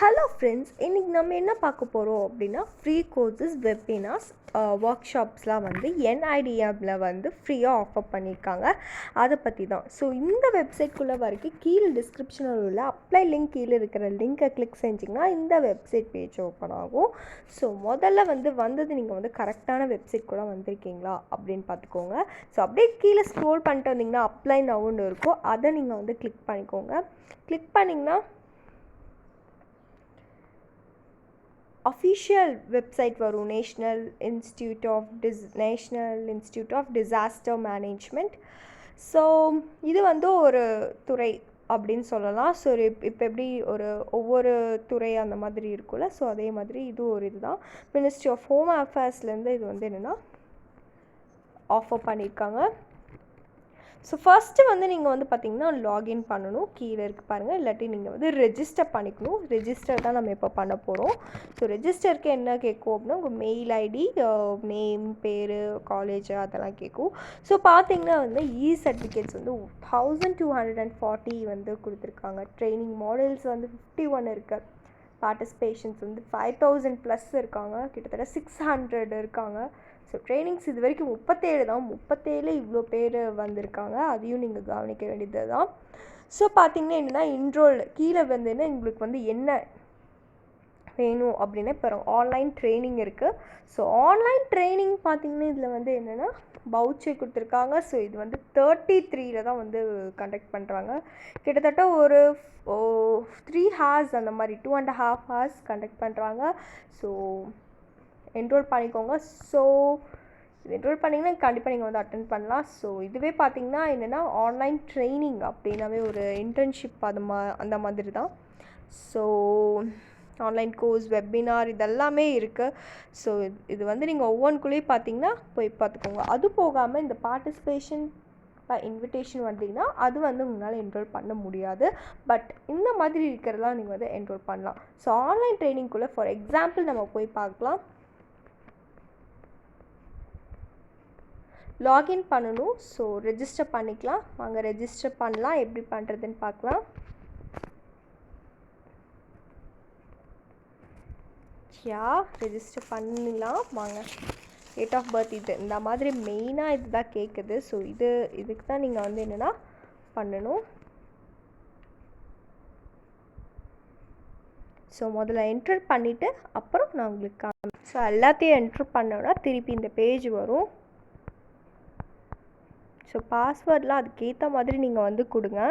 Hello friends, இன்றைக்கி நம்ம என்ன பார்க்க போகிறோம் அப்படின்னா ஃப்ரீ கோர்சஸ் வெபினார்ஸ் ஒர்க் ஷாப்ஸ்லாம் வந்து என்ஐடிஎம்மில் வந்து ஃப்ரீயாக ஆஃபர் பண்ணியிருக்காங்க. அதை பற்றி தான். ஸோ இந்த வெப்சைட்குள்ளே வரைக்கும் கீழே டிஸ்கிரிப்ஷனில் உள்ள அப்ளை லிங்க் கீழே இருக்கிற லிங்கை கிளிக் செஞ்சிங்கன்னா இந்த வெப்சைட் பேஜ் ஓப்பன் ஆகும். ஸோ முதல்ல வந்தது நீங்கள் வந்து கரெக்டான வெப்சைட் கூட வந்திருக்கீங்களா அப்படின்னு பார்த்துக்கோங்க. ஸோ அப்படியே கீழே ஸ்க்ரோல் பண்ணிட்டு வந்தீங்கன்னா அப்ளை நவுன்னு இருக்கும். அதை நீங்கள் வந்து கிளிக் பண்ணிக்கோங்க. கிளிக் பண்ணிங்கன்னா அஃபிஷியல் வெப்சைட் வரும். National institute of disaster management. So இது வந்து ஒரு துறை அப்படின்னு சொல்லலாம். ஸோ இப்போ எப்படி ஒவ்வொரு துறை அந்த மாதிரி இருக்கும்ல, ஸோ அதே மாதிரி இது ஒரு இதுதான். மினிஸ்ட்ரி ஆஃப் ஹோம் அஃபேர்ஸ்லேருந்து இது வந்து என்னென்னா ஆஃபர் பண்ணியிருக்காங்க. ஸோ ஃபஸ்ட்டு வந்து நீங்கள் வந்து பார்த்திங்கன்னா லாகின் பண்ணணும். கீழே இருக்குது பாருங்கள். இல்லாட்டி நீங்கள் வந்து ரெஜிஸ்டர் பண்ணிக்கணும். ரெஜிஸ்டர் தான் நம்ம இப்போ பண்ண போகிறோம். ஸோ ரெஜிஸ்டருக்கு என்ன கேட்கும் அப்படின்னா உங்கள் மெயில் ஐடி, நேம், பேர், காலேஜ் அதெல்லாம் கேட்கும். ஸோ பார்த்திங்கன்னா வந்து சர்டிஃபிகேட்ஸ் வந்து 1240 வந்து கொடுத்துருக்காங்க. ட்ரைனிங் மாடல்ஸ் வந்து 51 இருக்குது. பார்ட்டிசிபேஷன்ஸ் வந்து 5000+ இருக்காங்க. கிட்டத்தட்ட 600 இருக்காங்க. ஸோ ட்ரைனிங்ஸ் இது வரைக்கும் 37 தான். 37 இவ்வளோ பேர் வந்திருக்காங்க. அதையும் நீங்கள் கவனிக்க வேண்டியது தான். ஸோ பார்த்திங்கன்னா என்னென்னா இன்ரோல்டு கீழே வந்துன்னா உங்களுக்கு வந்து என்ன வேணும் அப்படின்னா இப்போ ஆன்லைன் ட்ரைனிங் இருக்குது. ஸோ ஆன்லைன் ட்ரைனிங் பார்த்திங்கன்னா இதில் வந்து என்னென்னா பவுச்சர் கொடுத்துருக்காங்க. ஸோ இது வந்து 33 தான் வந்து கண்டக்ட் பண்ணுறாங்க. கிட்டத்தட்ட ஒரு 3 ஹார்ஸ் அந்த மாதிரி 2.5 ஹார்ஸ் கண்டக்ட் பண்ணுறாங்க. ஸோ என்ரோல் பண்ணிக்கோங்க. ஸோ இது என்ரோல் பண்ணிங்கன்னா கண்டிப்பாக நீங்கள் வந்து அட்டென்ட் பண்ணலாம். ஸோ இதுவே பார்த்திங்கன்னா என்னென்னா ஆன்லைன் ட்ரைனிங் அப்படின்னாவே ஒரு இன்டர்ன்ஷிப் அந்த மாதிரி தான். ஸோ ஆன்லைன் கோர்ஸ், வெபினார் இதெல்லாமே இருக்குது. ஸோ இது வந்து நீங்கள் ஒவ்வொன்றுக்குள்ளேயும் பார்த்தீங்கன்னா போய் பார்த்துக்கோங்க. அது போகாமல் இந்த பார்ட்டிசிபேஷன் இன்விடேஷன் வந்தீங்கன்னா அது வந்து உங்களால் என்ரோல் பண்ண முடியாது. பட் இந்த மாதிரி இருக்கிறதெல்லாம் நீங்கள் வந்து என்ரோல் பண்ணலாம். ஸோ ஆன்லைன் ட்ரைனிங்குள்ளே ஃபார் எக்ஸாம்பிள் நம்ம போய் பார்க்கலாம். லாகின் பண்ணணும். ஸோ ரெஜிஸ்டர் பண்ணிக்கலாம். வாங்க ரெஜிஸ்டர் பண்ணலாம். எப்படி பண்ணுறதுன்னு பார்க்கலாம். ரெஜிஸ்டர் பண்ணலாம் வாங்க. டேட் ஆஃப் பர்த் இது இந்த மாதிரி மெயினாக இது தான் கேட்குது. ஸோ இதுக்கு தான் நீங்கள் வந்து என்னென்னா பண்ணணும். ஸோ முதல்ல என்ட்ரு பண்ணிவிட்டு அப்புறம் நான் உங்களுக்கு ஸோ எல்லாத்தையும் என்ட்ரு பண்ணோன்னா திருப்பி இந்த பேஜ் வரும். ஸோ பாஸ்வேர்ட்லாம் அதுக்கேற்ற மாதிரி நீங்கள் வந்து கொடுங்க.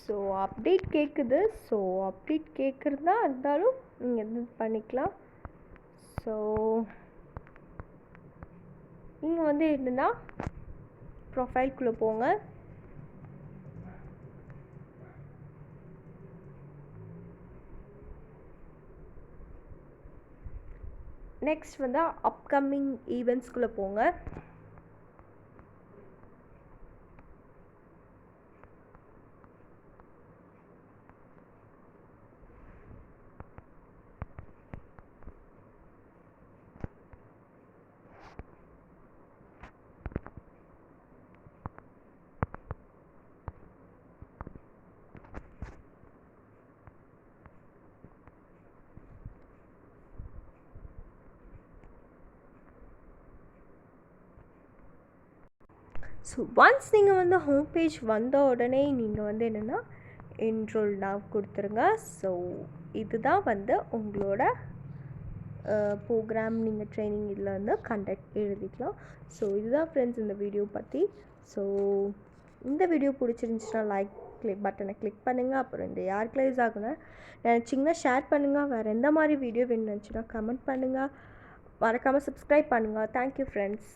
ஸோ அப்டேட் கேட்குது. ஸோ அப்டேட் கேட்குறதா இருந்தாலும் நீங்கள் இது பண்ணிக்கலாம். ஸோ நீங்கள் வந்து என்னென்னா ப்ரொஃபைல்குள்ளே போங்க. நெக்ஸ்ட் வந்து அப்கமிங் ஈவெண்ட்ஸ்குள்ளே போங்க. ஸோ ஒன்ஸ் நீங்கள் வந்து ஹோம் பேஜ் வந்த உடனே நீங்கள் வந்து என்னென்னா என்ரோல் நவ் கொடுத்துருங்க. ஸோ இதுதான் வந்து உங்களோட ப்ரோக்ராம். நீங்கள் ட்ரைனிங் இதில் வந்து கண்டக்ட் எழுதிக்கலாம். ஸோ இதுதான் ஃப்ரெண்ட்ஸ் இந்த வீடியோ பற்றி. ஸோ இந்த வீடியோ பிடிச்சிருந்துச்சுன்னா லைக் பட்டனை கிளிக் பண்ணுங்கள். அப்புறம் இந்த யாருக்கெல்லாம் யூஸ் ஆகுன்னு நினச்சிங்கன்னா ஷேர் பண்ணுங்கள். வேறு எந்த மாதிரி வீடியோ வேணும்னு நினச்சின்னா கமெண்ட் பண்ணுங்கள். மறக்காமல் சப்ஸ்கிரைப் பண்ணுங்கள். Thank you friends.